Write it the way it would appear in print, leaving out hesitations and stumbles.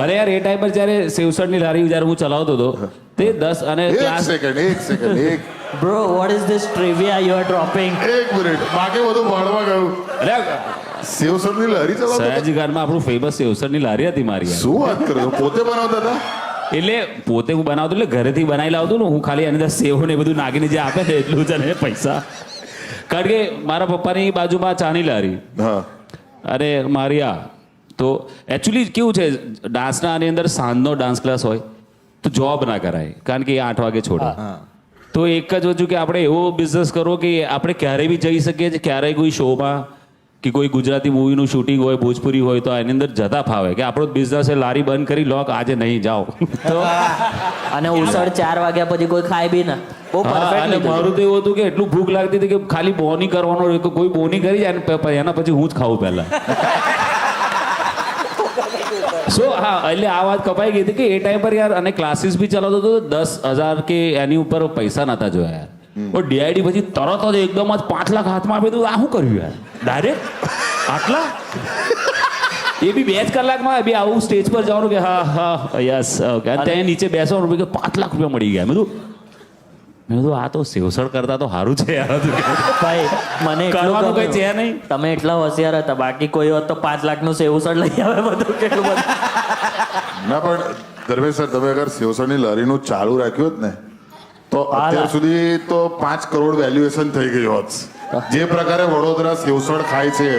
અરે યાર એ ટાઈમ પર જ્યારે સેવસળની લારી જ્યારે હું ચલાવતો હતો તે 10 અને એક class second Bro, what is this trivia you are dropping? એક મિનિટ બાકી બધું ભાડમાં ગયું. અરે સેવસળની લારી ચલાવતો હતો? સયાજીગઢમાં આપણું ફેમસ સેવસળની લારી હતી મારી યાર. શું વાત કરો છો? પોતે બનાવતા હતા? એટલે પોતે હું બનાવતો એટલે ઘરેથી બનાવી લાવતો ને હું ખાલી એની અંદર સેવ ને એ બધું નાખીને જે આપે ને એટલું જ અને પૈસા. કારણ કે મારા પપ્પાની બાજુમાં ચાની લારી હા અને મારી આ તો એકચ્યુઅલી કેવું છે ડાન્સના આની અંદર સાંજનો ડાન્સ ક્લાસ હોય તો જોબ ના કરાય કારણ કે એ 8 વાગે છોડે. તો એક જ વસ્તુ કે આપણે એવો બિઝનેસ કરો કે આપણે ક્યારેય બી જઈ શકીએ છીએ ક્યારેય કોઈ શોમાં કે કોઈ ગુજરાતી મૂવીનું શૂટિંગ હોય ભોજપુરી હોય તો એની અંદર જતા ફાવે કે આપણો બિઝનેસ લારી બંધ કરી લોક આજે નહીં જાઓ. તો અને ઉસળ 4 વાગ્યા પછી કોઈ ખાય બી ના. બહુ અને પરફેક્ટ. મારું તો એવું હતું કે એટલું ભૂખ લાગતી હતી કે ખાલી બોની કરવાનો હોય કે કોઈ બોની કરી જાય ને એના પછી હું જ ખાવું પહેલા. સો હા એટલે આ વાત કપાઈ ગઈ હતી કે એ ટાઈમ પર યાર અને ક્લાસીસ બી ચલાવતો હતો 10,000 કે એની ઉપર પૈસા નતા જોયા યાર. ડીઆઈડી પછી તરત જ એકદમ જ 5 લાખ હાથમાં આપી દીધું. આ શું કર્યું યાર ડાયરેક્ટ આટલા એ બી 2 જ કલાકમાં બી આવું સ્ટેજ પર જવાનું કે હા હા યસ ઓકે અને ત્યાં નીચે બેસવાનું કે 5 લાખ રૂપિયા મળી ગયા. મેં કીધું આ તો સેવસળ કરતા તો સારું છે યાર. ભાઈ મને એટલું કરવાનું કઈ ગમ્યું. છે નહીં. તમે એટલા હોશિયાર હતા બાકી કોઈ હોત તો 5 લાખનું સેવસળ લઈ આવે બધું કેટલું બધું. ના પણ ધર્મેશ સર તમે અગર સેવસળની લારીનું ચાલુ રાખ્યું હોત ને તો અત્યાર સુધી તો 5 કરોડ વેલ્યુએશન થઈ ગયું હોત. જે પ્રકારે વડોદરા સેવસળ ખાય છે